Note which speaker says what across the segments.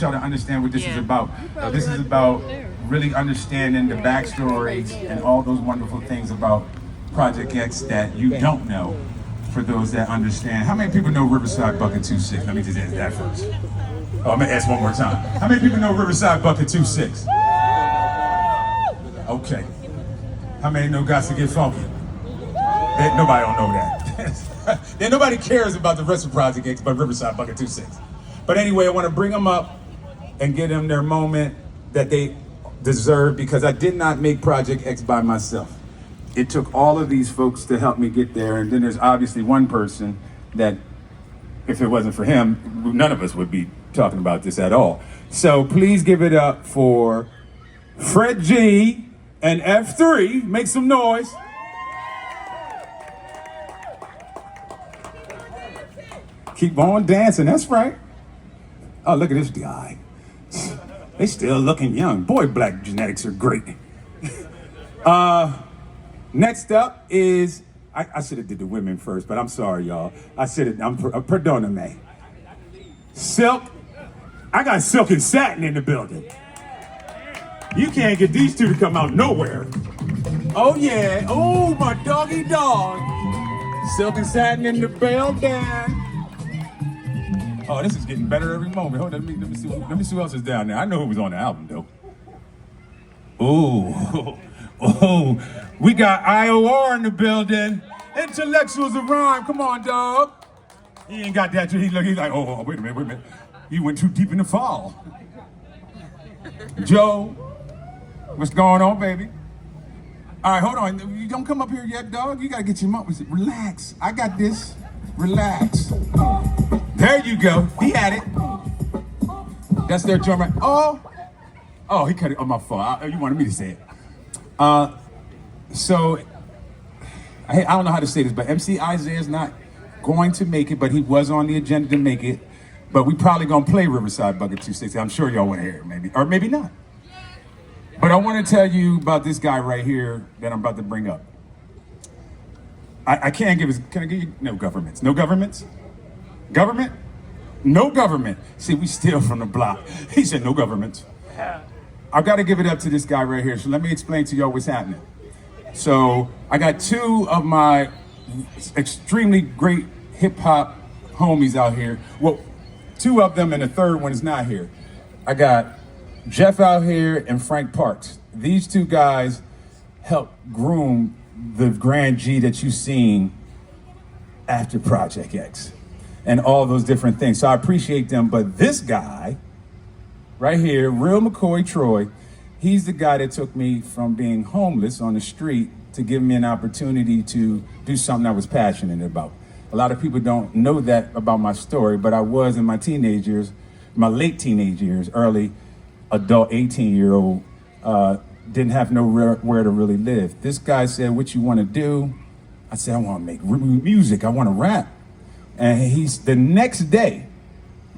Speaker 1: Y'all to understand what this is about. This is about really understanding the backstories and all those wonderful things about Project X that you don't know. For those that understand, how many people know Riverside Bucket 26? Let me just ask that first. Oh, I'm gonna ask one more time. How many people know Riverside Bucket 26? Okay. How many know Gots to Get Funky? Nobody don't know that. Then nobody cares about the rest of Project X but Riverside Bucket 26. But anyway, I want to bring them up and give them their moment that they deserve, because I did not make Project X by myself. It took all of these folks to help me get there, and then there's obviously one person that, if it wasn't for him, none of us would be talking about this at all. So please give it up for Fred G and F3. Make some noise. Keep on dancing, that's right. Oh, look at this guy. They still looking young. Boy, black genetics are great. Next up is, I should have did the women first, but I'm sorry, y'all. Perdona me. Silk. I got Silk and Satin in the building. You can't get these two to come out nowhere. Oh yeah, oh my doggy dog. Silk and Satin in the building. Oh, this is getting better every moment. Hold on, let me see who else is down there. I know who was on the album though. Ooh. Oh, we got IOR in the building. Intellectuals of Rhyme. Come on, dog. He ain't got that. He's like, oh, wait a minute. He went too deep in the fall. Joe, what's going on, baby? All right, hold on. You don't come up here yet, dog. You gotta get your mom. Relax. I got this. Relax. There you go. He had it. That's their drummer. Oh, he cut it on my phone. You wanted me to say it. So I don't know how to say this, but MC Isaiah's not going to make it, but he was on the agenda to make it. But we probably gonna play Riverside Bucket 260. I'm sure y'all want to hear it, maybe, or maybe not. But I want to tell you about this guy right here that I'm about to bring up. I can't give his. Can I give you no governments? No governments? Government? No government. See, we steal from the block. He said no government. I've got to give it up to this guy right here. So let me explain to y'all what's happening. So I got two of my extremely great hip hop homies out here. Well, two of them and the third one is not here. I got Jeff out here and Frank Parks. These two guys helped groom the Grand G that you've seen after Project X and all those different things. So I appreciate them. But this guy right here, Real McCoy Troy, he's the guy that took me from being homeless on the street to give me an opportunity to do something I was passionate about. A lot of people don't know that about my story, but I was in my teenage years, my late teenage years, early adult 18-year-old, didn't have nowhere to really live. This guy said, what you want to do? I said, I want to make music, I want to rap. And he's, the next day,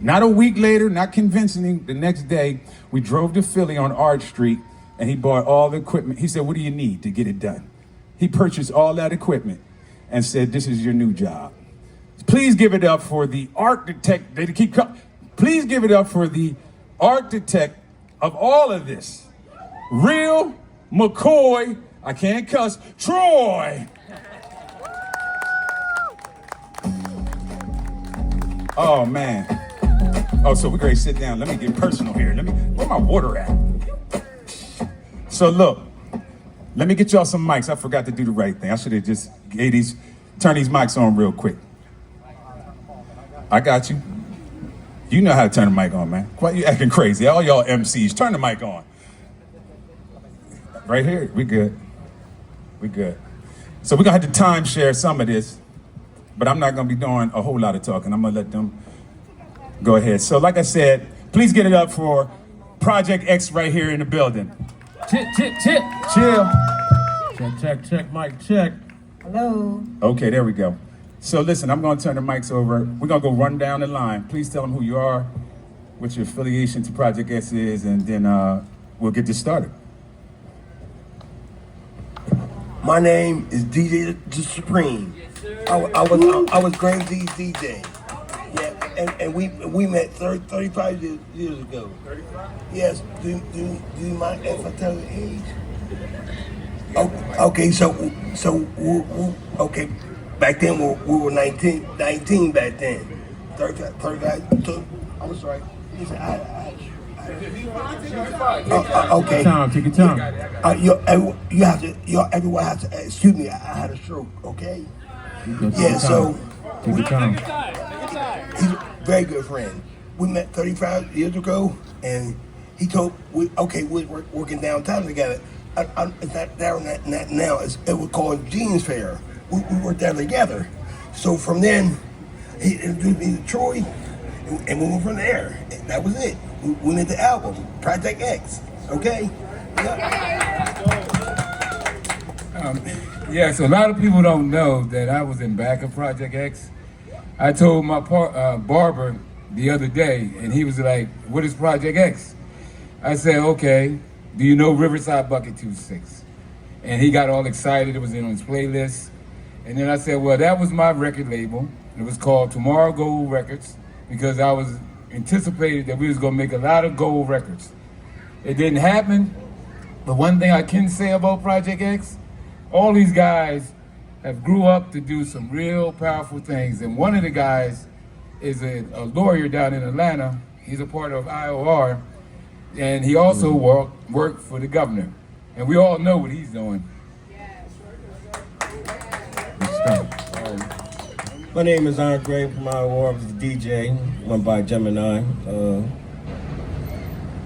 Speaker 1: not a week later, not convincing him, the next day, we drove to Philly on Arch Street and he bought all the equipment. He said, what do you need to get it done? He purchased all that equipment and said, this is your new job. Please give it up for the architect. They keep coming. Please give it up for the architect of all of this. Real McCoy, I can't cuss, Troy. Oh man. Oh, so we're going to sit down. Let me get personal here. Where my water at? So look, let me get y'all some mics. I forgot to do the right thing. I should have just turn these mics on real quick. I got you. You know how to turn the mic on, man. Why you acting crazy? All y'all MCs, turn the mic on. Right here, we good. We good. So we're going to have to timeshare some of this, but I'm not going to be doing a whole lot of talking. I'm going to let them go ahead. So like I said, please get it up for Project X right here in the building.
Speaker 2: Chill. Check, mic check.
Speaker 3: Hello.
Speaker 1: Okay, there we go. So listen, I'm gonna turn the mics over. We're gonna go run down the line. Please tell them who you are, what your affiliation to Project X is, and then we'll get this started.
Speaker 4: My name is DJ The Supreme. I was Graham Z's DJ. Yeah, and we met 35 years ago. 35? Yes. Do you mind if I tell your age? Oh, okay. So okay. Back then we were 19 back then. 35. So, I'm sorry. Listen, okay.
Speaker 2: Take your time.
Speaker 4: Everyone has to. Excuse me. I had a stroke. Okay. Yeah. So.
Speaker 2: Take your time.
Speaker 4: He's a very good friend. We met 35 years ago, and he told we we're working downtown together. It's not down that now. It was called Jeans Fair. We worked there together. So from then, he introduced me to Troy, and we went from there. And that was it. We made the album, Project X. Okay?
Speaker 3: Yeah, so a lot of people don't know that I was in back of Project X. I told my barber the other day, and he was like, "What is Project X?" I said, "Okay, do you know Riverside Bucket 26?" And he got all excited. It was in on his playlist. And then I said, well, that was my record label. It was called Tomorrow Gold Records because I was anticipated that we was gonna make a lot of gold records. It didn't happen, but one thing I can say about Project X, all these guys have grew up to do some real powerful things. And one of the guys is a lawyer down in Atlanta. He's a part of IOR, and he also worked for the governor. And we all know what he's doing.
Speaker 5: My name is Andre from IOR. I was a DJ, went by Gemini.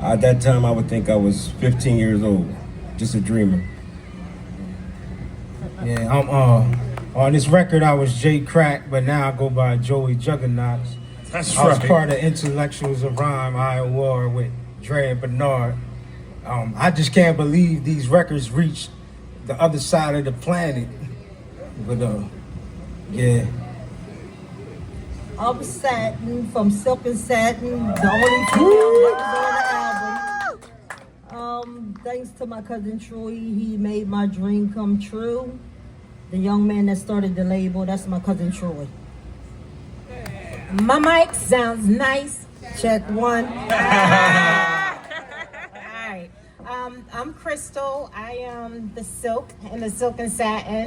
Speaker 5: At that time, I would think I was 15 years old, just a dreamer.
Speaker 2: Yeah, on this record I was Jay Crack, but now I go by Joey Juggernauts.
Speaker 1: That's
Speaker 2: I was
Speaker 1: right.
Speaker 2: part of Intellectuals of Rhyme, Iowa, with Dre and Bernard. I just can't believe these records reached the other side of the planet. But yeah.
Speaker 6: I'm Satin from Silk and Satin, the only female that was on the album. Thanks to my cousin Troy, he made my dream come true. The young man that started the label, that's my cousin Troy. My mic sounds nice. Check one.
Speaker 7: All right. I'm Crystal. I am the Silk and the Silk and Satin.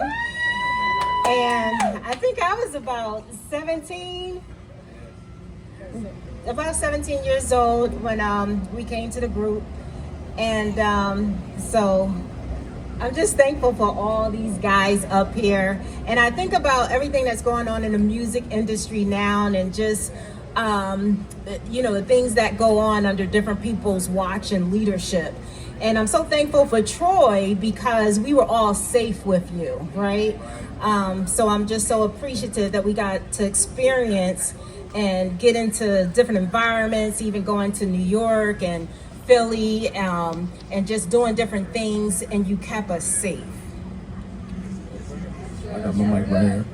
Speaker 7: And I think I was about 17 years old when we came to the group. And so I'm just thankful for all these guys up here. And I think about everything that's going on in the music industry now and just, the things that go on under different people's watch and leadership. And I'm so thankful for Troy because we were all safe with you, right? So I'm just so appreciative that we got to experience and get into different environments, even going to New York and Philly, and just doing different things, and you kept us safe.
Speaker 2: I got my mic right here.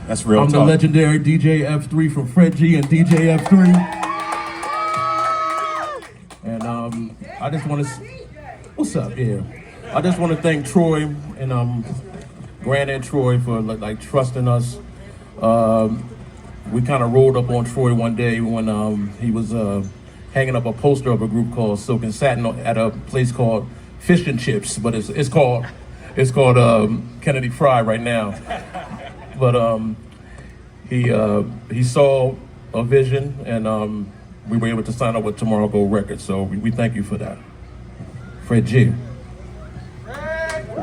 Speaker 1: That's real
Speaker 2: I'm
Speaker 1: talk.
Speaker 2: the legendary DJ F3 from Fred G and DJ F3. And I just want to, what's up here? I just want to thank Troy and Grant and Troy for like trusting us. We kind of rolled up on Troy one day when he was hanging up a poster of a group called Silk and Satin at a place called Fish and Chips, but it's called Kennedy Fry right now. But he saw a vision, and we were able to sign up with Tomorrow Gold Records. So we thank you for that. Fred G.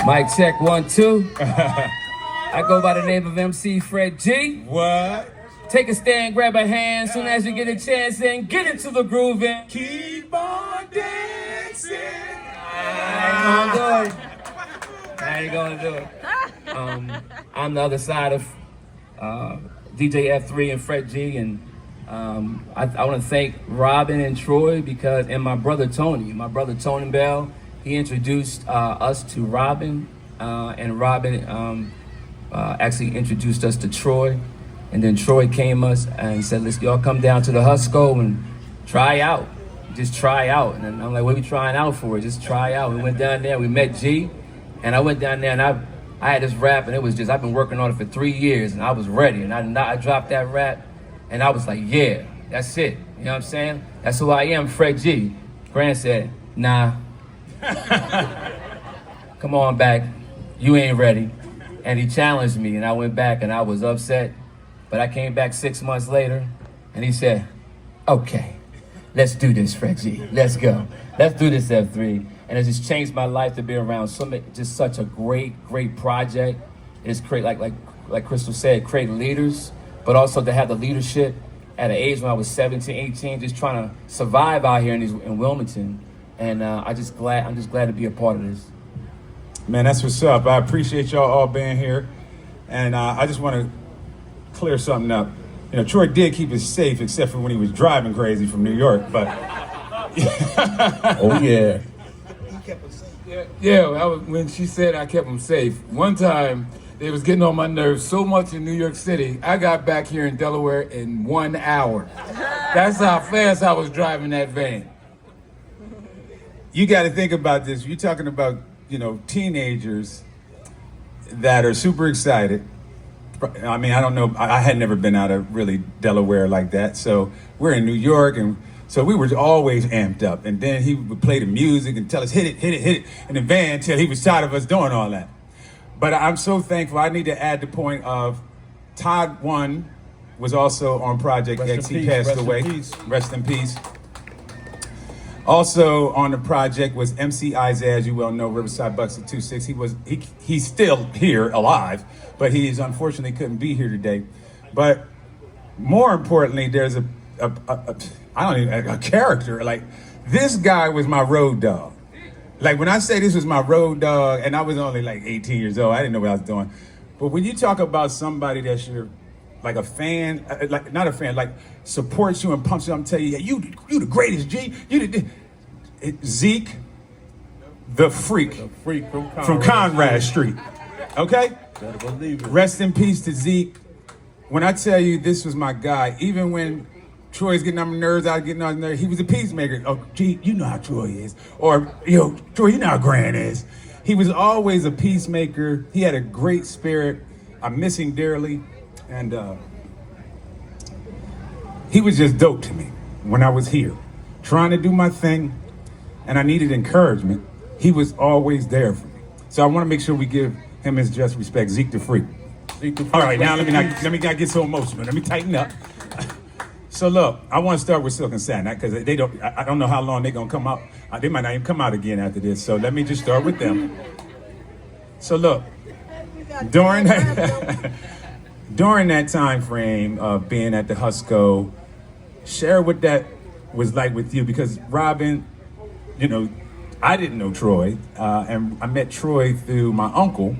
Speaker 8: Mic check 1, 2. I go by the name of MC Fred G.
Speaker 1: What?
Speaker 8: Take a stand, grab a hand, soon as you get a chance, and get into the groove and
Speaker 1: Keep on dancing.
Speaker 8: I ain't gonna do it. I'm the other side of DJ F3 and Fred G, and I want to thank Robin and Troy because, and my brother Tony Bell, he introduced us to Robin, and Robin actually introduced us to Troy, and then Troy came us and said, "Let's y'all come down to the Husco and try out, just try out." And I'm like, "What are we trying out for? Just try out." We went down there, we met G, and I went down there and I had this rap, and it was just, I've been working on it for 3 years, and I was ready, and I dropped that rap, and I was like, yeah, That's it. You know what I'm saying? That's who I am, Fred G. Grant said, nah. Come on back. You ain't ready. And he challenged me, and I went back, and I was upset. But I came back 6 months later, and he said, okay, let's do this, Fred G. Let's go. Let's do this, F3. And it just changed my life to be around just such a great project. It's create, like Crystal said, create leaders, but also to have the leadership at an age when I was 17, 18, just trying to survive out here in Wilmington. And I'm just glad to be a part of this.
Speaker 1: Man, that's what's up. I appreciate y'all all being here. And I just want to clear something up. You know, Troy did keep us safe, except for when he was driving crazy from New York, but...
Speaker 2: Oh, yeah.
Speaker 3: Yeah, when she said I kept him safe, one time they was getting on my nerves so much in New York City, I got back here in Delaware in 1 hour. That's how fast I was driving that van.
Speaker 1: You got to think about this. You're talking about, you know, teenagers that are super excited. I mean, I don't know. I had never been out of really Delaware like that. So we're in New York, and so we were always amped up. And then he would play the music and tell us, hit it in the van till he was tired of us doing all that. But I'm so thankful. I need to add the point of Todd One was also on Project X. He passed away. Rest in peace. Also on the project was MC Isaiah, as you well know, Riverside Bucks at 2-6. He's still here, alive, but he unfortunately couldn't be here today. But more importantly, there's a character. Like, this guy was my road dog. Like, when I say this was my road dog, and I was only like 18 years old, I didn't know what I was doing. But when you talk about somebody that's your, like a fan, like not a fan, like supports you and pumps you up and tell you, yeah, you the greatest, G. Zeke, the freak from Conrad Street. Okay?
Speaker 2: Better believe it.
Speaker 1: Rest in peace to Zeke. When I tell you this was my guy, even when Troy's getting on my nerves, I was getting on his nerves, he was a peacemaker. Oh, G, you know how Troy is. Or, yo, Troy, you know how Grant is. He was always a peacemaker. He had a great spirit. I miss him dearly. And he was just dope to me when I was here, trying to do my thing, and I needed encouragement. He was always there for me. So I want to make sure we give him his just respect. Zeke the Freak. All right, now let me not get so emotional. Let me tighten up. So look, I want to start with Silk and Satin because I don't know how long they're gonna come out. They might not even come out again after this. So let me just start with them. So look, during that time frame of being at the Husco, share what that was like with you, because Robin, you know, I didn't know Troy, and I met Troy through my uncle,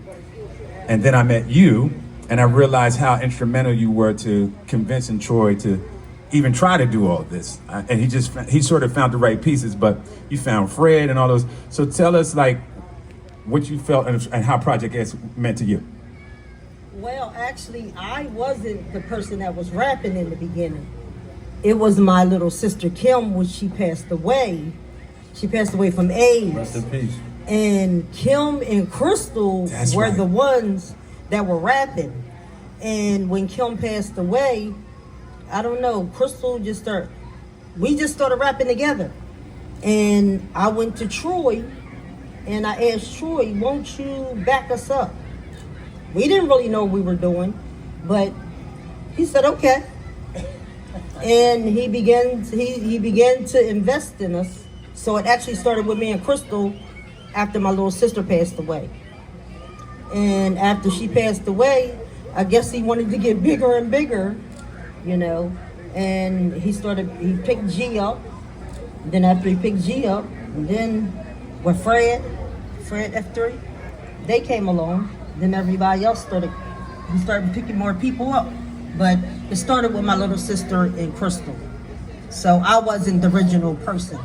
Speaker 1: and then I met you, and I realized how instrumental you were to convincing Troy to even try to do all this. And he sort of found the right pieces, but you found Fred and all those. So tell us, like, what you felt and how Project X meant to you.
Speaker 6: Well, actually, I wasn't the person that was rapping in the beginning. It was my little sister Kim, when she passed away. She passed away from AIDS.
Speaker 2: Rest in peace.
Speaker 6: And Kim and Crystal were
Speaker 1: right.
Speaker 6: the ones that were rapping. And when Kim passed away, I don't know, we just started rapping together. And I went to Troy and I asked Troy, won't you back us up? We didn't really know what we were doing, but he said, okay. And he began to invest in us. So it actually started with me and Crystal after my little sister passed away. And after she passed away, I guess he wanted to get bigger and bigger, you know. And he picked G up. Then after he picked G up, then with Fred F3, they came along. Then everybody else he started picking more people up. But it started with my little sister and Crystal. So I wasn't the original person.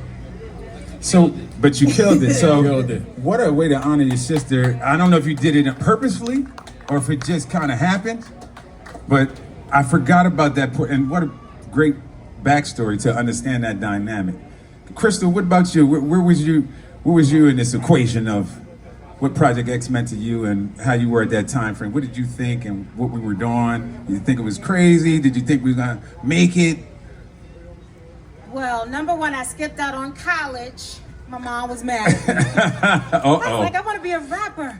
Speaker 1: So, but you killed it. So,
Speaker 2: Killed it.
Speaker 1: what a way to honor your sister. I don't know if you did it purposefully or if it just kind of happened, but I forgot about that. And what a great backstory to understand that dynamic. Crystal, what about you? Where was you in this equation of what Project X meant to you and how you were at that time frame? What did you think and what we were doing? Did you think it was crazy? Did you think we were gonna make it?
Speaker 7: Well, number one, I skipped out on college. My mom was mad at me. I was like, I want to be a rapper.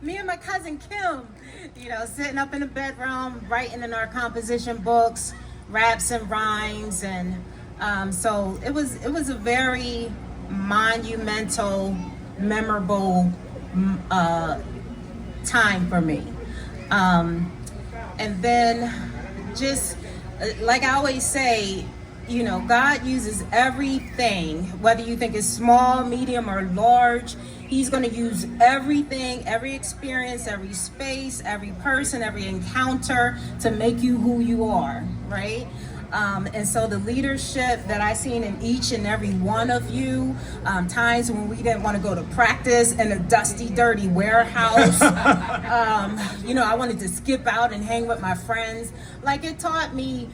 Speaker 7: Me and my cousin Kim, you know, sitting up in the bedroom, writing in our composition books, raps and rhymes, and so it was a very monumental, memorable time for me. And then just like I always say, you know, God uses everything, whether you think it's small, medium, or large. He's going to use everything, every experience, every space, every person, every encounter to make you who you are, right? And so the leadership that I seen in each and every one of you, times when we didn't want to go to practice in a dusty, dirty warehouse, you know, I wanted to skip out and hang with my friends. Like, it taught me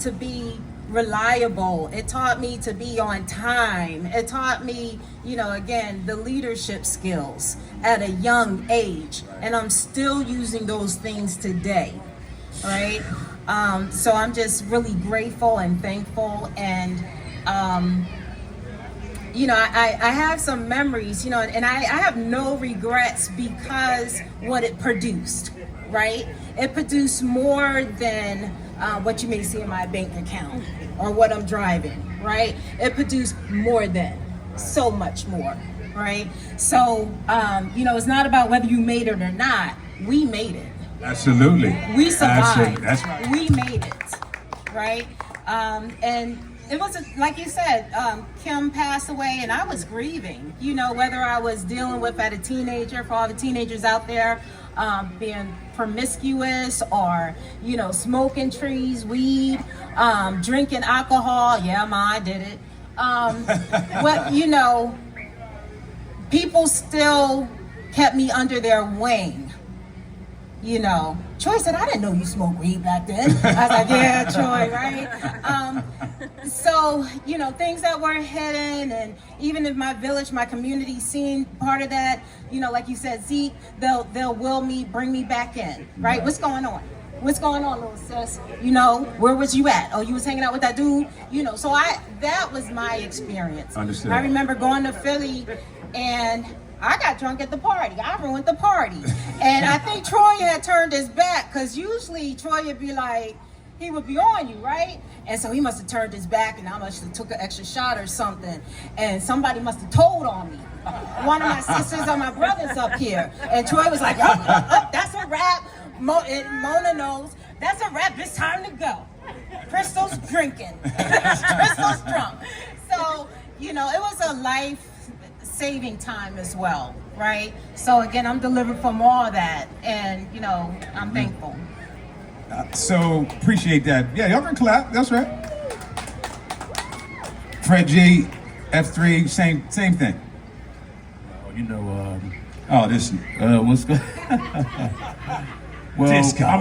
Speaker 7: to be reliable. It taught me to be on time. It taught me, you know, again, the leadership skills at a young age. And I'm still using those things today, right? So I'm just really grateful and thankful. And, you know, I have some memories, you know, and I have no regrets because what it produced, right? It produced more than what you may see in my bank account or what I'm driving, right? It produced more than, so much more, right? So, you know, it's not about whether you made it or not. We made it.
Speaker 1: Absolutely.
Speaker 7: We survived.
Speaker 1: Absolutely. That's right.
Speaker 7: We made it, right? And it was, like you said, Kim passed away and I was grieving, you know, whether I was dealing with as a teenager, for all the teenagers out there, being promiscuous or, you know, smoking trees, weed, drinking alcohol. Yeah, I did it. But, you know, people still kept me under their wing. You know, Troy said, I didn't know you smoked weed back then. I was like, yeah, Troy, right? So, you know, things that were hidden, and even if my village, my community seen part of that, you know, like you said, Zeke, they'll will me, bring me back in, right? What's going on? What's going on, little sis? You know, where was you at? Oh, you was hanging out with that dude? You know, so that was my experience.
Speaker 1: Understood.
Speaker 7: I remember going to Philly and I got drunk at the party. I ruined the party. And I think Troy had turned his back, because usually Troy would be like, he would be on you, right? And so he must have turned his back, and I must have took an extra shot or something. And somebody must have told on me. One of my sisters or my brothers up here. And Troy was like, oh, that's a wrap. Mona knows. That's a wrap. It's time to go. Crystal's drinking. Crystal's drunk. So, you know, it was a life-saving time as well, right? So again, I'm delivered from all that, and you know, I'm thankful.
Speaker 1: So appreciate that. Yeah, y'all can clap. That's right. Fred G, F3, same thing.
Speaker 2: You know,
Speaker 1: Oh, this.
Speaker 2: what's good? Well,
Speaker 1: Disco.
Speaker 2: I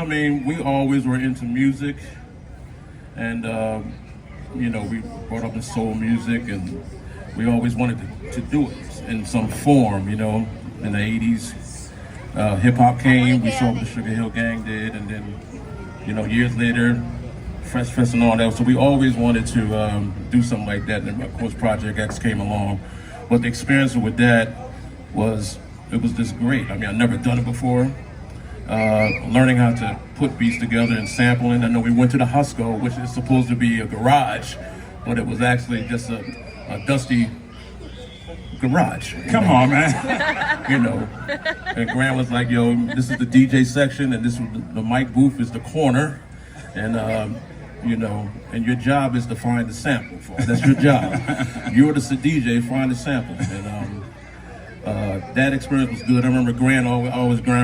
Speaker 2: mean, we always were into music, and you know, we brought up in soul music, and we always wanted to do it in some form. You know, in the '80s, hip hop came. We saw what the Sugar Hill Gang did, and then, you know, years later, Fresh Fest and all that. So we always wanted to do something like that, and of course, Project X came along. But the experience with that was just great. I mean, I'd never done it before. Learning how to put beats together and sampling. I know we went to the Husco, which is supposed to be a garage, but it was actually just a dusty garage.
Speaker 1: Come on, man.
Speaker 2: You know, and Grant was like, yo, this is the DJ section, and this is the mic booth is the corner, and you know, and your job is to find the sample. That's your job. You're the DJ, find the sample. And that experience was good. I remember Grant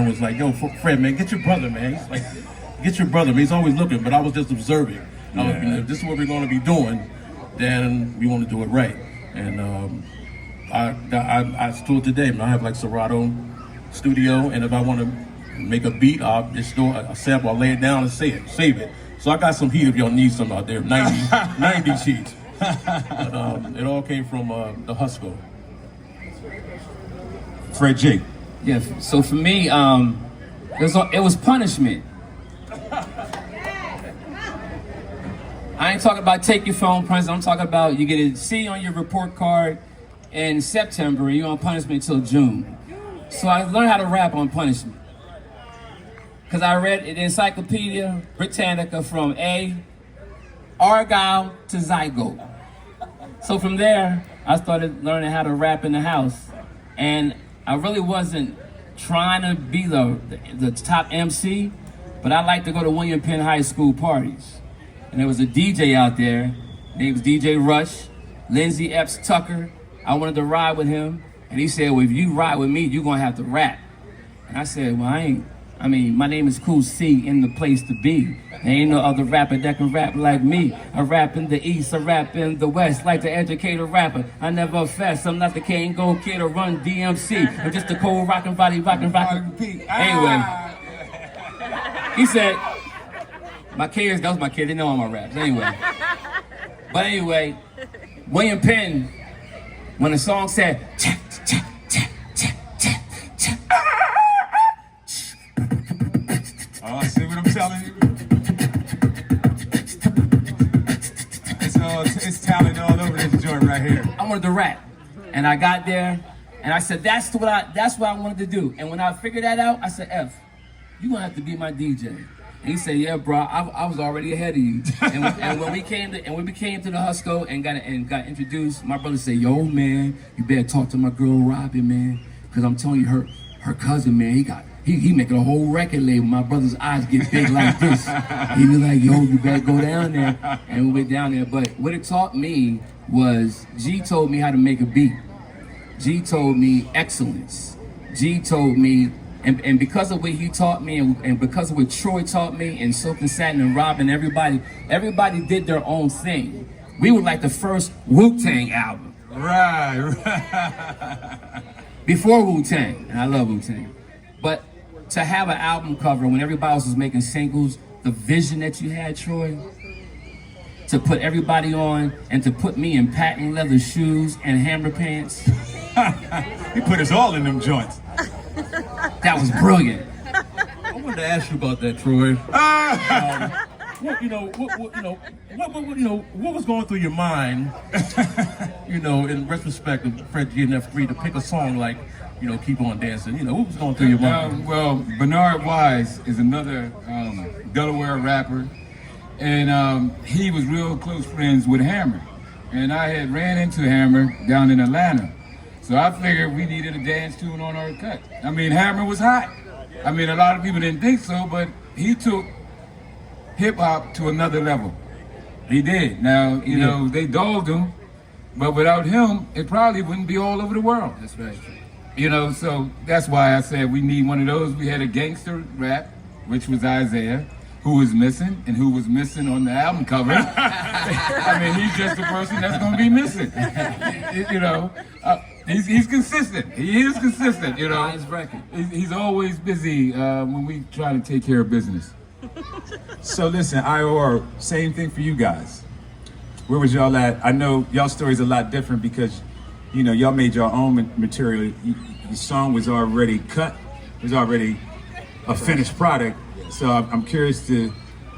Speaker 2: was like, yo, Fred, man, get your brother, man. He's like, get your brother, man. He's always looking, but I was just observing. I was, you know, if this is what we're going to be doing, then we want to do it right. And I still today, man, I have like Serato Studio, and if I want to make a beat, I'll just do a sample, I'll lay it down and save it. So I got some heat if y'all need some out there, 90 sheets. But it all came from the Husco.
Speaker 1: Fred G.
Speaker 9: Yeah, so for me, it was punishment.
Speaker 8: I ain't talking about take your phone punishment. I'm talking about you get a C on your report card in September and you're on punishment till June. So I learned how to rap on punishment. Because I read the Encyclopedia Britannica from A, Argyle to Zygote. So from there, I started learning how to rap in the house. And I really wasn't trying to be the top MC, but I like to go to William Penn High School parties. And there was a DJ out there, named was DJ Rush, Lindsey Epps Tucker. I wanted to ride with him, and he said, well, if you ride with me, you're gonna have to rap. And I said, well, my name is Cool C, in the place to be. There ain't no other rapper that can rap like me. I rap in the East, I rap in the West, like the educated rapper. I never fess, I'm not the Kane Go Kid or Run DMC. I'm just a cold rockin' body, rockin'. Anyway, he said, my kids, that was my kid, they know all my raps. Anyway, William Penn, when the song said,
Speaker 1: Oh, see what I'm telling you? It's talent all over this joint right here.
Speaker 8: I wanted to rap, and I got there, and I said, that's what I wanted to do. And when I figured that out, I said, F, you gonna have to be my DJ. And he said, yeah, bro, I was already ahead of you. And when we came to the Husco and got introduced, my brother said, yo, man, you better talk to my girl Robin, man, because I'm telling you, her cousin, man, he making a whole record label. My brother's eyes get big like this. He was like, yo, you better go down there. And we went down there. But what it taught me was G told me how to make a beat. G told me excellence. G told me, and because of what he taught me and because of what Troy taught me and Silk and Satin and Robin, everybody did their own thing. We were like the first Wu-Tang album.
Speaker 1: Right.
Speaker 8: Before Wu-Tang, and I love Wu-Tang. But to have an album cover when everybody else was making singles, the vision that you had, Troy, to put everybody on and to put me in patent leather shoes and hammer pants.
Speaker 1: He put us all in them joints.
Speaker 8: That was brilliant.
Speaker 2: I wanted to ask you about that, Troy. What was going through your mind, in retrospect of Fred G and F3 to pick a song like, Keep On Dancing? What was going through your mind?
Speaker 3: Well, Bernard Wise is another Delaware rapper, and he was real close friends with Hammer. And I had ran into Hammer down in Atlanta. So I figured we needed a dance tune on our cut. I mean, Hammer was hot. I mean, a lot of people didn't think so, but he took hip-hop to another level. He did. Now, they dogged him, but without him, it probably wouldn't be all over the world.
Speaker 8: That's right.
Speaker 3: So that's why I said we need one of those. We had a gangster rap, which was Isaiah, who was missing, and who was missing on the album cover. I mean, he's just the person that's going to be missing. He's consistent. He is consistent, He's always busy when we try to take care of business.
Speaker 1: So listen, IOR, same thing for you guys. Where was y'all at? I know y'all story's a lot different because, y'all made your own material. Your song was already cut. It was already a finished product. So I'm curious to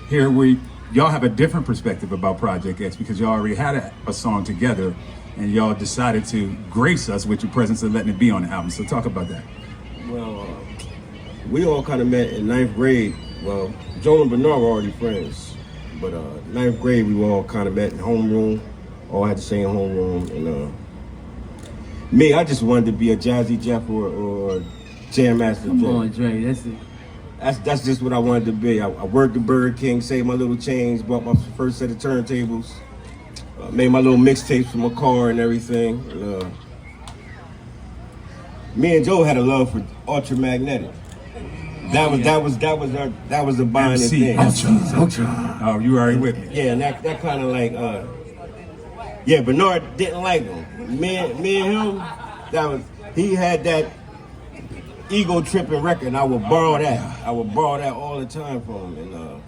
Speaker 1: hear where y'all have a different perspective about Project X because y'all already had a song together and y'all decided to grace us with your presence and letting it be on the album. So talk about that.
Speaker 5: Well, we all kind of met in 9th grade. Well, Joe and Bernard were already friends, but 9th grade we all kind of met in homeroom, all had the same homeroom, and me, I just wanted to be a Jazzy Jeff or Jam Master Jay.
Speaker 8: Come on, Dre, that's it.
Speaker 5: That's just what I wanted to be. I worked at Burger King, saved my little change, bought my first set of turntables, made my little mixtapes for my car and everything. And, me and Joe had a love for Ultra Magnetic. That was the binding thing.
Speaker 1: Ultra. Oh, you already with me.
Speaker 5: Yeah, and that kind of like Bernard didn't like him. Me and him, he had that ego tripping record, and I would borrow that. I would borrow that all the time from him.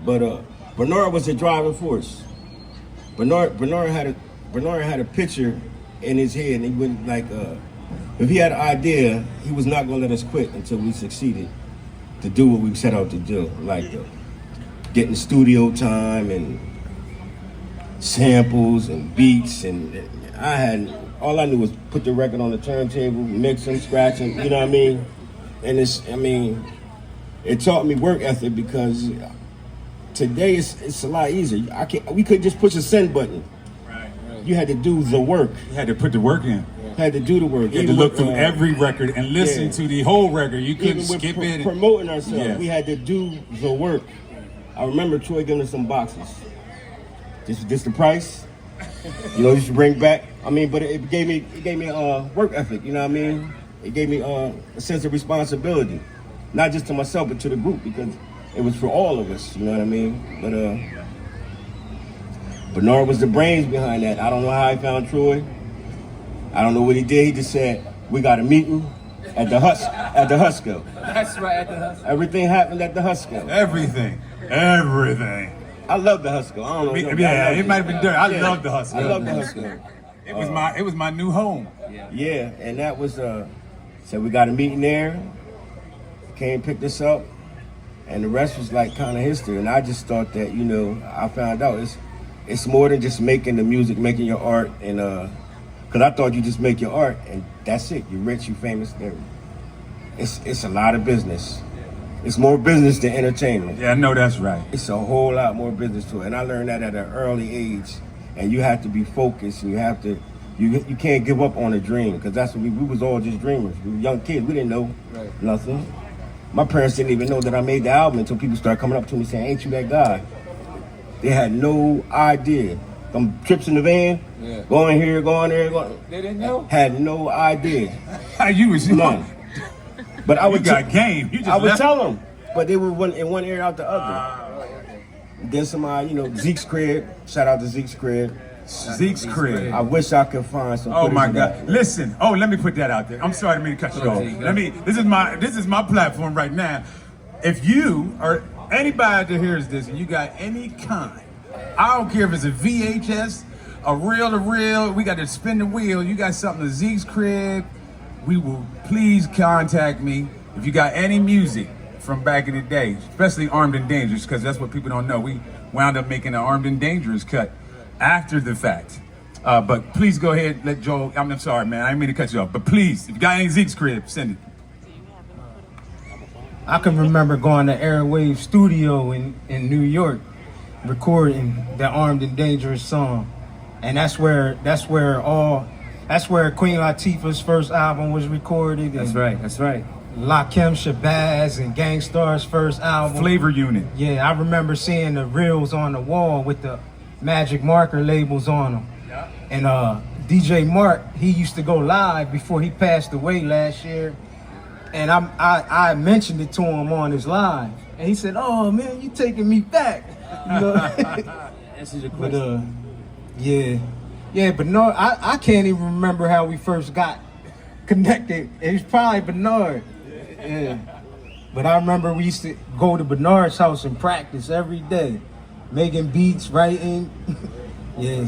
Speaker 5: But Bernard was the driving force. Bernard had a picture in his head, and he wouldn't if he had an idea, he was not gonna let us quit until we succeeded to do what we set out to do, like getting studio time and samples and beats, and I had all I knew was put the record on the turntable, mix them, scratch them. You know what I mean? And it taught me work ethic because today it's a lot easier. We could just push a send button. You had to do the work.
Speaker 1: You had to put the work in.
Speaker 5: Had to do the work.
Speaker 1: You had to look through every record and listen to the whole record. You couldn't
Speaker 5: Even with
Speaker 1: skip it.
Speaker 5: promoting ourselves,
Speaker 1: Yeah.
Speaker 5: we had to do the work. I remember Troy giving us some boxes. This the price. You know, you should bring back. But it gave me work ethic. You know what I mean? It gave me a sense of responsibility, not just to myself but to the group, because it was for all of us. You know what I mean? But Bernard was the brains behind that. I don't know how he found Troy. I don't know what he did. He just said, we got a meeting at the Husco.
Speaker 8: That's right, at the Husco.
Speaker 5: Everything happened at the Husco.
Speaker 1: Everything.
Speaker 5: I love the Husco. I don't know.
Speaker 1: Yeah, it might have been dirty. I love the Hustle.
Speaker 5: I love the Husco.
Speaker 1: It was my new home.
Speaker 5: Yeah, and that was, said we got a meeting there. Came picked us up. And the rest was like kind of history. And I just thought that, you know, I found out it's more than just making the music, making your art, and because I thought you just make your art and that's it. You're rich, you're famous. It's a lot of business. It's more business than entertainment.
Speaker 1: Yeah, I know that's right.
Speaker 5: It's a whole lot more business to it, and I learned that at an early age. And you have to be focused, and you can't give up on a dream, because that's what we was all just dreamers. We were young kids. We didn't know nothing. My parents didn't even know that I made the album until people started coming up to me saying, "Ain't you that guy?" They had no idea. Them trips in the van, going here, going there, going.
Speaker 3: They didn't know?
Speaker 5: Had no idea.
Speaker 1: You was
Speaker 5: None. But I would
Speaker 1: got game. You just
Speaker 5: I would
Speaker 1: left.
Speaker 5: tell them, but they were in one ear out the other. Then somebody, you know, Zeke's crib. Shout out to Zeke's crib.
Speaker 1: Zeke's crib.
Speaker 5: I wish I could find some.
Speaker 1: Oh
Speaker 5: footage
Speaker 1: my
Speaker 5: of
Speaker 1: God!
Speaker 5: that.
Speaker 1: Listen. Oh, let me put that out there. I'm sorry, I didn't mean to cut you off. This is my platform right now. If you or anybody that hears this and you got any kind, I don't care if it's a VHS, a reel to reel, we got to spin the wheel. You got something to Zeke's crib, we will please contact me. If you got any music from back in the day, especially Armed and Dangerous, because that's what people don't know. We wound up making an Armed and Dangerous cut after the fact. But please go ahead, let Joel, I'm sorry, man, I didn't mean to cut you off. But please, if you got any Zeke's crib, send it.
Speaker 9: I can remember going to Airwave Studio in New York, recording the Armed and Dangerous song. And that's where Queen Latifah's first album was recorded.
Speaker 8: That's right, that's right.
Speaker 9: Lakim Shabazz and Gangstar's first album.
Speaker 1: Flavor Unit.
Speaker 9: Yeah, I remember seeing the reels on the wall with the Magic Marker labels on them. And DJ Mark, he used to go live before he passed away last year. And I mentioned it to him on his live. And he said, "Oh man, you taking me back." You know?
Speaker 8: Answer your
Speaker 9: But
Speaker 8: question.
Speaker 9: but no, I can't even remember how we first got connected. It was probably Bernard. Yeah. But I remember we used to go to Bernard's house and practice every day, making beats, writing. Yeah.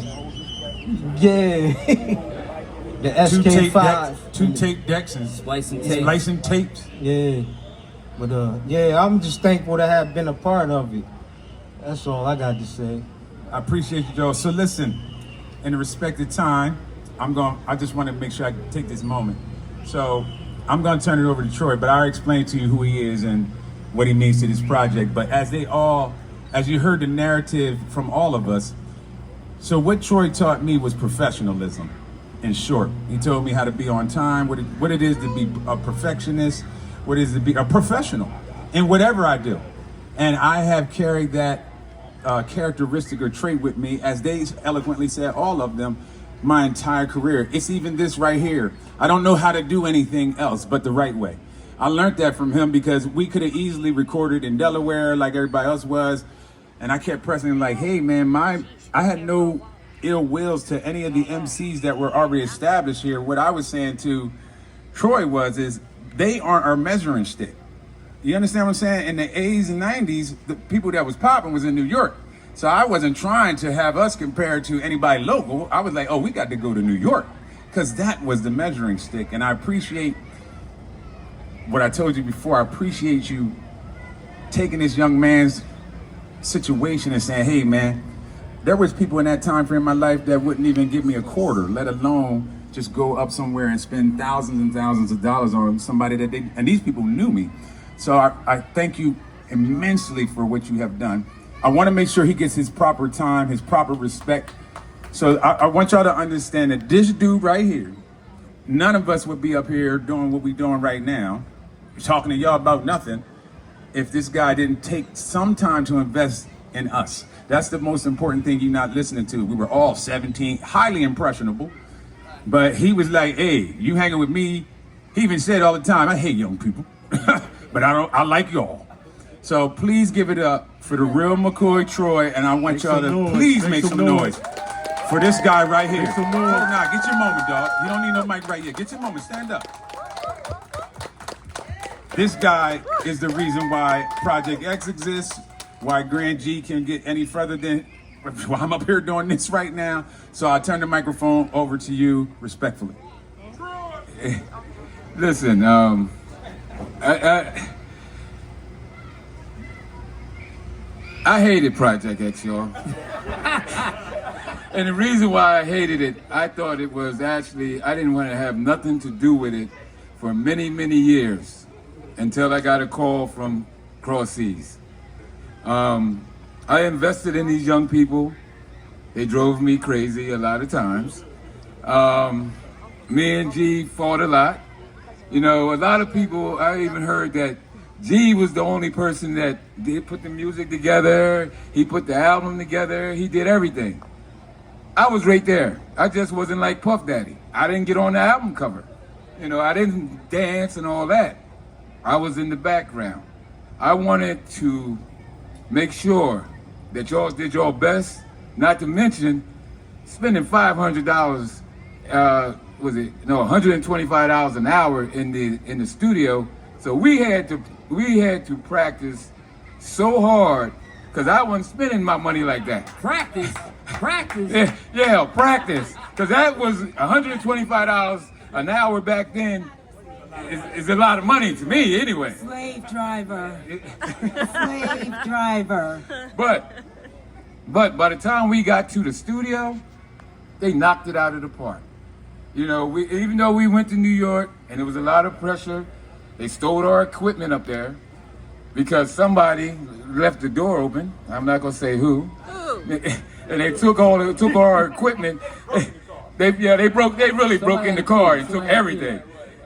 Speaker 9: The SK5.
Speaker 1: Two tape decks and
Speaker 8: Splicing tape.
Speaker 1: splicing tapes.
Speaker 9: Yeah. But I'm just thankful to have been a part of it. That's all I got to say.
Speaker 1: I appreciate you, Joe. So listen, in the respected time, I just want to make sure I take this moment. So I'm going to turn it over to Troy, but I'll explain to you who he is and what he means to this project. But as you heard the narrative from all of us, so what Troy taught me was professionalism, in short. He told me how to be on time, what it is to be a perfectionist, what it is to be a professional in whatever I do. And I have carried that characteristic or trait with me, as they eloquently said, all of them, my entire career. It's even this right here. I don't know how to do anything else but the right way. I learned that from him because we could have easily recorded in Delaware like everybody else was. And I kept pressing him like, hey man, I had no ill wills to any of the MCs that were already established here. What I was saying to Troy is they aren't our measuring stick. You understand what I'm saying? In the 80s and 90s, the people that was popping was in New York. So I wasn't trying to have us compared to anybody local. I was like, oh, we got to go to New York, because that was the measuring stick. And I appreciate what I told you before. I appreciate you taking this young man's situation and saying, hey man, there was people in that time frame in my life that wouldn't even give me a quarter, let alone just go up somewhere and spend thousands and thousands of dollars on somebody that they, and these people knew me. So I thank you immensely for what you have done. I want to make sure he gets his proper time, his proper respect. So I want y'all to understand that this dude right here, none of us would be up here doing what we're doing right now, talking to y'all about nothing, if this guy didn't take some time to invest in us. That's the most important thing you're not listening to. We were all 17, highly impressionable, but he was like, hey, you hanging with me. He even said all the time, I hate young people, but I like y'all. So please give it up for the real McCoy Troy, and I want y'all to please make some noise for this guy right here.
Speaker 2: Make some noise.
Speaker 1: Oh, nah, get your moment, dog. You don't need no mic right here. Get your moment, stand up. This guy is the reason why Project X exists, why Grand G can get any further than why I'm up here doing this right now. So I turn the microphone over to you respectfully.
Speaker 3: Listen, I hated Project X, y'all. And the reason why I hated it, I thought it was actually, I didn't want to have nothing to do with it for many, many years until I got a call from Cross Seas. I invested in these young people. They drove me crazy a lot of times. Me and G fought a lot. You know, a lot of people, I even heard that G was the only person that did put the music together. He put the album together. He did everything. I was right there. I just wasn't like Puff Daddy. I didn't get on the album cover. You know, I didn't dance and all that. I was in the background. I wanted to make sure that y'all did your best, not to mention spending $500, $125 an hour in the studio. So we had to practice so hard, because I wasn't spending my money like that.
Speaker 8: Practice.
Speaker 3: Yeah, practice. Because that was $125 an hour back then. Is a lot of money to me anyway.
Speaker 10: Slave driver. Slave driver.
Speaker 3: But by the time we got to the studio, they knocked it out of the park. You know, even though we went to New York and there was a lot of pressure, they stole our equipment up there because somebody left the door open. I'm not gonna say who. And they took our equipment. They really broke in the car and took everything.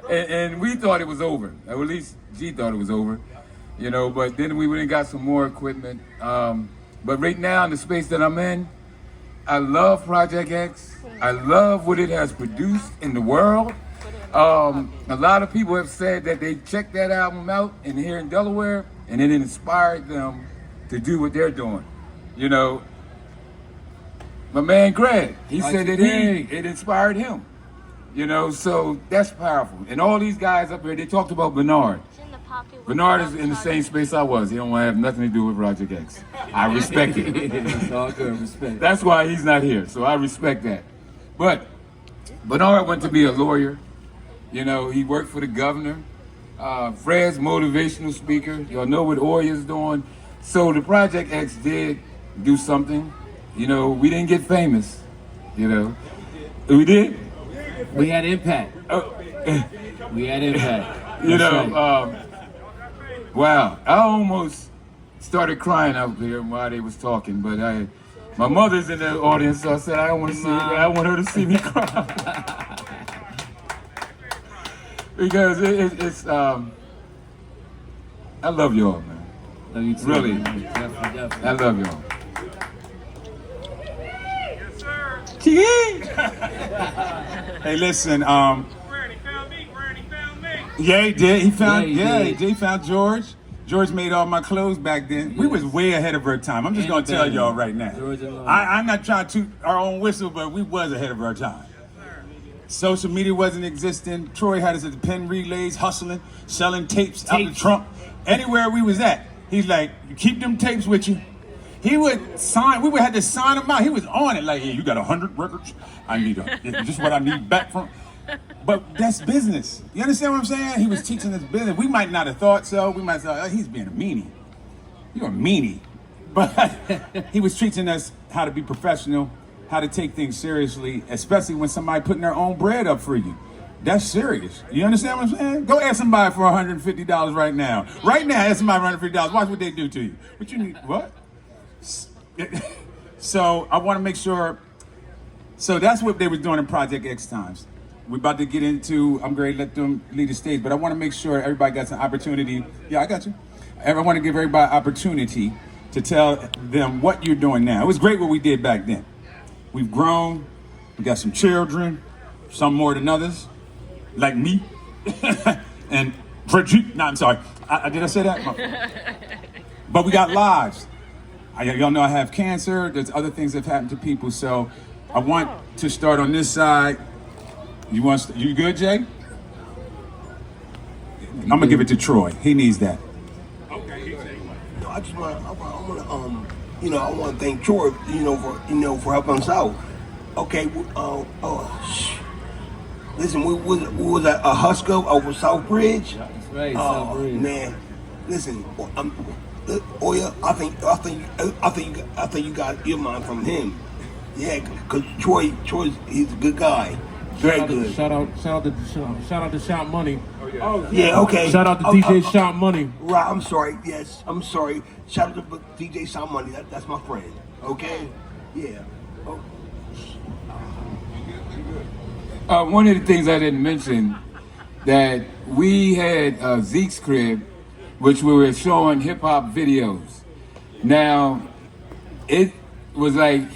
Speaker 3: And we thought it was over. Or at least G thought it was over. You know, but then we went and got some more equipment. But right now in the space that I'm in, I love Project X. I love what it has produced in the world. A lot of people have said that they checked that album out here in Delaware, and it inspired them to do what they're doing. You know, my man Greg, he said that it inspired him. You know, so that's powerful. And all these guys up here, they talked about Bernard. Bernard is in the same space I was. He don't want to have nothing to do with Project X. I respect it.
Speaker 8: It's all good, respect.
Speaker 3: That's why he's not here, so I respect that. But Bernard went to be a lawyer. You know, he worked for the governor. Fred's motivational speaker. Y'all know what Oya's doing. So the Project X did do something. You know, we didn't get famous. You know, we did.
Speaker 8: We had impact. We had impact.
Speaker 3: You know, wow. I almost started crying out here while they was talking, but my mother's in the audience, so I said I don't want to see. I want her to see me cry because it's. I love y'all, man.
Speaker 8: Love you too.
Speaker 3: Really,
Speaker 8: Definitely.
Speaker 3: I love y'all.
Speaker 1: Hey, listen. Yeah, he did. He found. He found George. George made all my clothes back then. Yes. We was way ahead of our time. I'm just gonna tell y'all right now. I'm not trying to toot our own whistle, but we was ahead of our time. Social media wasn't existing. Troy had us at the pen relays, hustling, selling tapes out the trunk. Anywhere we was at, he's like, "You keep them tapes with you." He would sign. We would have to sign them out. He was on it like, "Hey, you got 100 records? I need just what I need back from." But that's business. You understand what I'm saying? He was teaching us business. We might not have thought so. We might have thought, oh, he's being a meanie. You're a meanie. But he was teaching us how to be professional, how to take things seriously, especially when somebody putting their own bread up for you. That's serious. You understand what I'm saying? Go ask somebody for $150 right now. Right now, ask somebody for $150. Watch what they do to you. What you need? What? So I want to make sure. So that's what they were doing in Project X times. We're about to get into. I'm going to let them lead the stage, but I want to make sure everybody gets an opportunity. Yeah, I got you. I want to give everybody an opportunity to tell them what you're doing now. It was great what we did back then. We've grown. We got some children, some more than others, like me. And no, I'm sorry. Did I say that? But we got lives. Y'all know I have cancer. There's other things that have happened to people. So I want to start on this side. You good, Jay? I'm gonna give it to Troy. He needs that.
Speaker 4: I just want to, I want to thank Troy, for helping us out. Okay, listen, we was at a Husker over South Bridge.
Speaker 5: That's right,
Speaker 4: Oh man, listen, Oya, I think you got your mind from him. Yeah, cause Troy, he's a good guy. Very good.
Speaker 2: Shout out to Shot Money.
Speaker 4: Oh yeah, okay.
Speaker 2: Shout out to DJ Shot Money.
Speaker 4: Right, I'm sorry. Yes, I'm sorry. Shout out to DJ Shot Money. That's my friend. Okay. Yeah. Oh.
Speaker 3: One of the things I didn't mention, that we had Zeke's crib, which we were showing hip hop videos. Now, it was like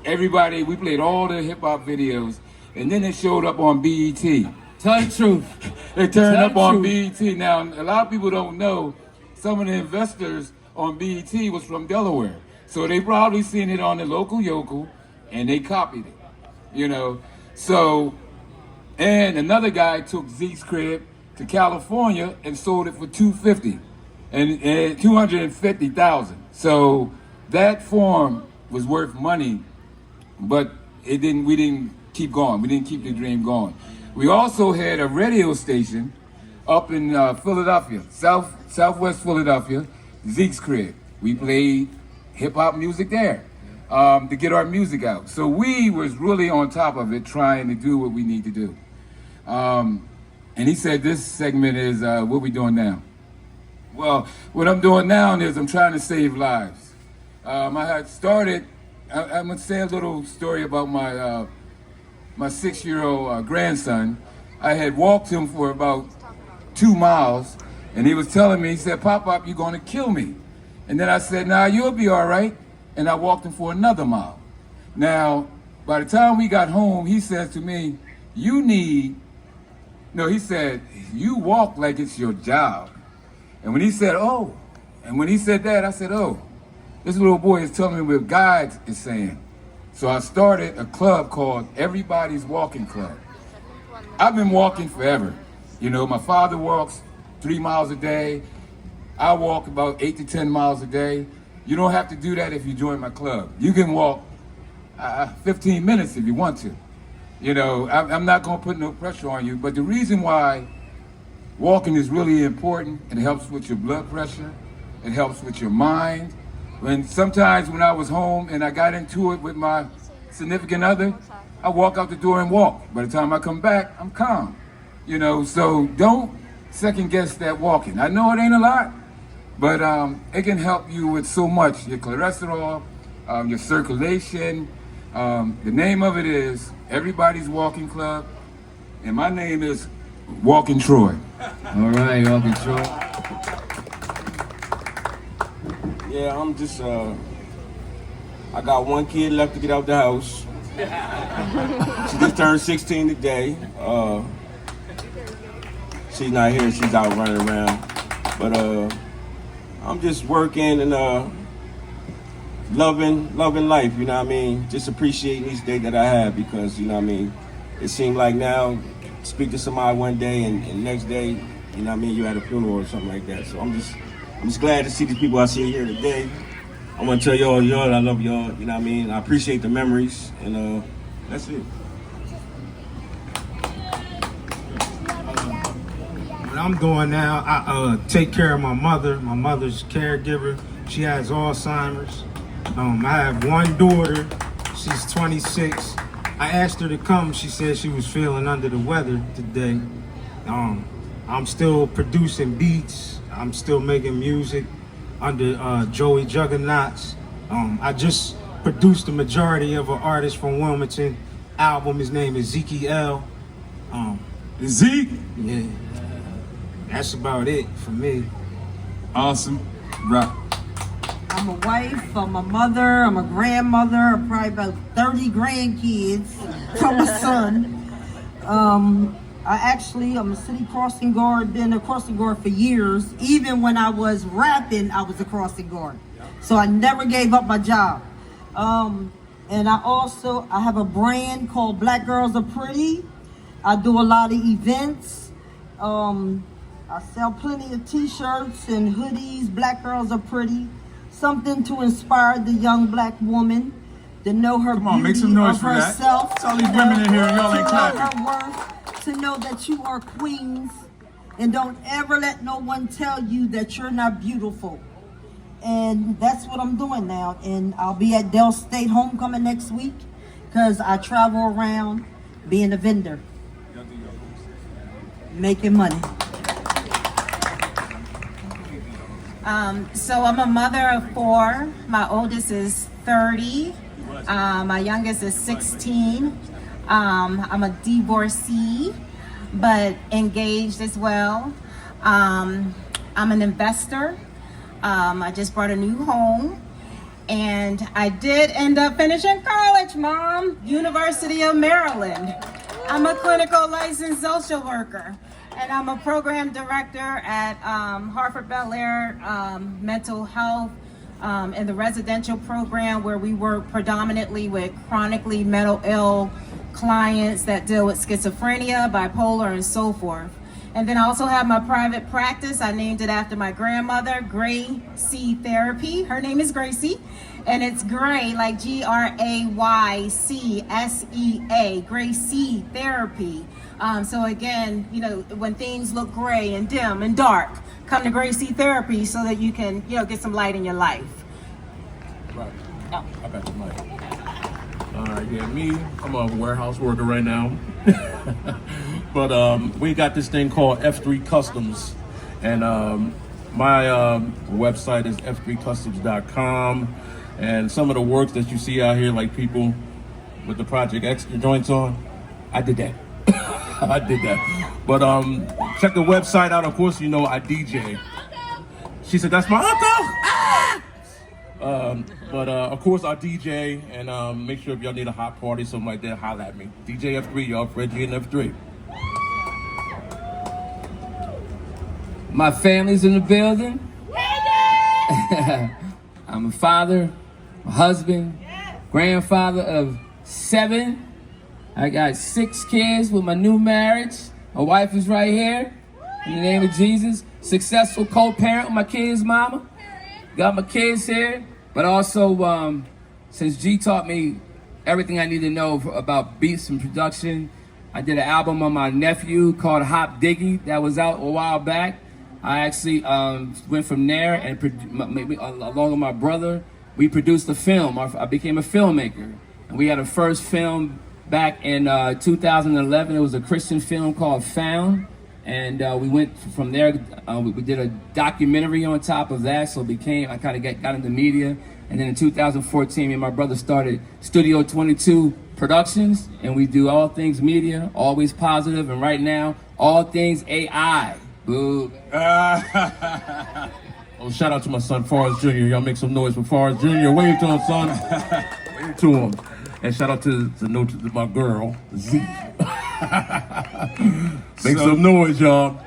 Speaker 3: everybody, we played all the hip hop videos, and then it showed up on BET.
Speaker 2: Tell the truth.
Speaker 3: It turned up on BET. Now, a lot of people don't know, some of the investors on BET was from Delaware. So they probably seen it on the local yokel, and they copied it, So, and another guy took Zeke's crib to California and sold it for $250 and $250,000. So that farm was worth money, but we didn't keep going. We didn't keep the dream going. We also had a radio station up in Philadelphia, Southwest Philadelphia, Zeke's crib. We played hip hop music there to get our music out. So we was really on top of it, trying to do what we need to do. And he said this segment is what we doing now. Well, what I'm doing now is I'm trying to save lives. I had started, I'm gonna say a little story about my 6-year-old grandson. I had walked him for about 2 miles, and he was telling me, he said, Pop, you're gonna kill me. And then I said, nah, you'll be all right. And I walked him for another mile. Now, by the time we got home, he says to me, he said, you walk like it's your job. And when he said that, I said, oh, this little boy is telling me what God is saying. So I started a club called Everybody's Walking Club. I've been walking forever. My father walks 3 miles a day. I walk about 8 to 10 miles a day. You don't have to do that if you join my club. You can walk 15 minutes if you want to. I'm not gonna put no pressure on you, but the reason why walking is really important, it helps with your blood pressure, it helps with your mind. Sometimes when I was home and I got into it with my significant other, I walk out the door and walk. By the time I come back, I'm calm. So don't second guess that walking. I know it ain't a lot, but it can help you with so much. Your cholesterol, your circulation. The name of it is Everybody's Walking Club, and my name is Walking Troy.
Speaker 8: All right, Walking Troy.
Speaker 5: Yeah, I'm just, I got one kid left to get out the house. She just turned 16 today. She's not here, she's out running around. But I'm just working and loving life, just appreciating each day that I have, because, it seemed like now, speak to somebody one day and next day, you're at a funeral or something like that. So I'm just glad to see these people I see here today. I want to tell y'all I love y'all, I appreciate the memories, and that's it.
Speaker 9: What I'm doing now, I take care of my mother. My mother's caregiver. She has Alzheimer's. I have one daughter. She's 26. I asked her to come. She said she was feeling under the weather today. I'm still producing beats. I'm still making music under Joey Juggernauts. I just produced the majority of an artist from Wilmington album. His name is Ezekiel.
Speaker 1: Zeke.
Speaker 9: Yeah, that's about it for me.
Speaker 1: Awesome. Right.
Speaker 10: I'm a wife, I'm a mother, I'm a grandmother, probably about 30 grandkids from a son. I'm a city crossing guard, been a crossing guard for years. Even when I was rapping, I was a crossing guard. So I never gave up my job. And I have a brand called Black Girls Are Pretty. I do a lot of events. I sell plenty of t-shirts and hoodies. Black Girls Are Pretty. Something to inspire the young black woman to know her
Speaker 1: Come on,
Speaker 10: beauty
Speaker 1: make some noise
Speaker 10: of
Speaker 1: for that.
Speaker 10: herself.
Speaker 1: It's all these women in here and y'all ain't
Speaker 10: to know
Speaker 1: clapping.
Speaker 10: her worth, to know that you are queens, and don't ever let no one tell you that you're not beautiful. And that's what I'm doing now. And I'll be at Dell State Homecoming next week because I travel around being a vendor, making money.
Speaker 7: So I'm a mother of 4. My oldest is 30. My youngest is 16. I'm a divorcee, but engaged as well. I'm an investor. I just bought a new home. And I did end up finishing college, Mom. University of Maryland. I'm a clinical licensed social worker. And I'm a program director at Harvard Bel Air Mental Health in the residential program, where we work predominantly with chronically mental ill clients that deal with schizophrenia, bipolar, and so forth. And then I also have my private practice. I named it after my grandmother, Gracie Therapy. Her name is Gracie, and it's Gray, like Graycsa, Gracie Therapy. So again, when things look gray and dim and dark, come to Gracie Therapy so that you can, get some light in your life.
Speaker 2: Right. I got the mic. All right, yeah, me, I'm a warehouse worker right now. But we got this thing called F3 Customs. And my website is f3customs.com. And some of the works that you see out here, like people with the Project X joints on, I did that. I did that. But check the website out. Of course, I DJ. She said, "That's my uncle." But of course, I DJ, and make sure if y'all need a hot party, something like that, holla at me. DJ F3, y'all, Fred G and F3.
Speaker 8: My family's in the building. I'm a father, a husband, grandfather of 7. I got 6 kids with my new marriage. My wife is right here. In the name of Jesus. Successful co-parent with my kids' mama. Got my kids here. But also, since G taught me everything I need to know about beats and production, I did an album on my nephew called Hop Diggy that was out a while back. I actually went from there and along with my brother, we produced a film. I became a filmmaker. And we had a first film back in 2011. It was a Christian film called Found. And we went from there, we did a documentary on top of that, so I kind of got into media. And then in 2014, me and my brother started Studio 22 Productions, and we do all things media, always positive, and right now, all things AI. Boo.
Speaker 2: Oh, shout out to my son, Forrest Jr. Y'all make some noise for Forrest Jr. Wave to him, son. Wave to him. And shout out to my girl, Z. Make some noise, y'all.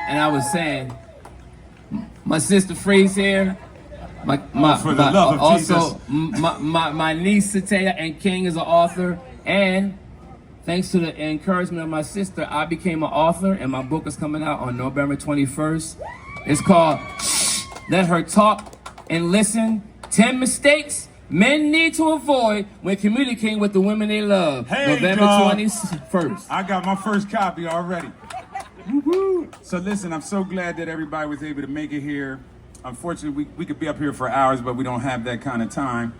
Speaker 8: And I was saying, my sister Freeze here, my niece Satea and King is an author, and thanks to the encouragement of my sister, I became an author, and my book is coming out on November 21st. It's called Let Her Talk and Listen, 10 Mistakes Men Need to Avoid When Communicating with the Women They Love.
Speaker 1: Hey,
Speaker 8: November
Speaker 1: dog.
Speaker 8: 21st.
Speaker 1: I got my first copy already. Woo-hoo. So listen, I'm so glad that everybody was able to make it here. Unfortunately, we could be up here for hours, but we don't have that kind of time.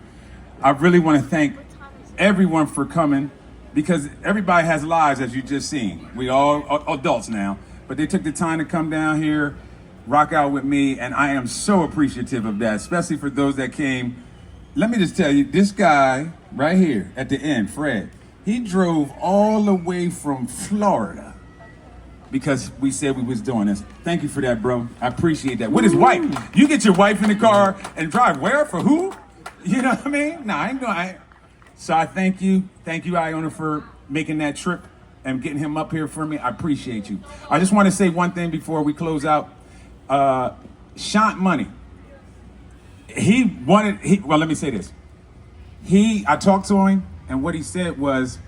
Speaker 1: I really want to thank everyone for coming, because everybody has lives, as you just seen. We all are adults now, but they took the time to come down here, rock out with me, and I am so appreciative of that, especially for those that came. Let me just tell you, this guy right here at the end, Fred, he drove all the way from Florida because we said we was doing this. Thank you for that, bro. I appreciate that. With his wife. You get your wife in the car and drive where? For who? You know what I mean? Nah, I ain't going. So I thank you. Thank you, Iona, for making that trip and getting him up here for me. I appreciate you. I just want to say one thing before we close out. Shant Money. Well, let me say this. I talked to him, and what he said was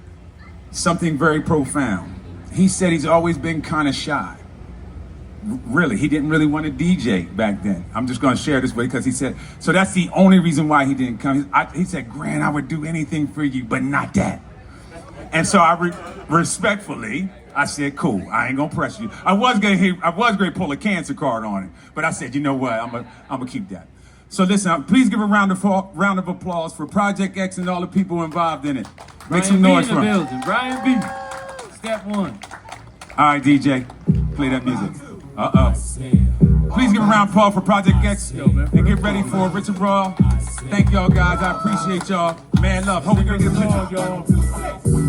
Speaker 1: something very profound. He said he's always been kind of shy. Really, he didn't really want to DJ back then. I'm just going to share this way because he said, so that's the only reason why he didn't come. He said, Grant, I would do anything for you, but not that. And so respectfully, I said, cool, I ain't gonna press you. I was gonna pull a cancer card on it, but I said, you know what, I'm gonna keep that. So listen, please give a round of applause for Project X and all the people involved in it. Make some noise for them.
Speaker 11: building. Brian B. Step one.
Speaker 1: All right, DJ, play that music. Please give a round of applause for Project X and get ready for Richard Raw. Thank y'all guys, I appreciate y'all. Man, love, hope we gonna get a picture.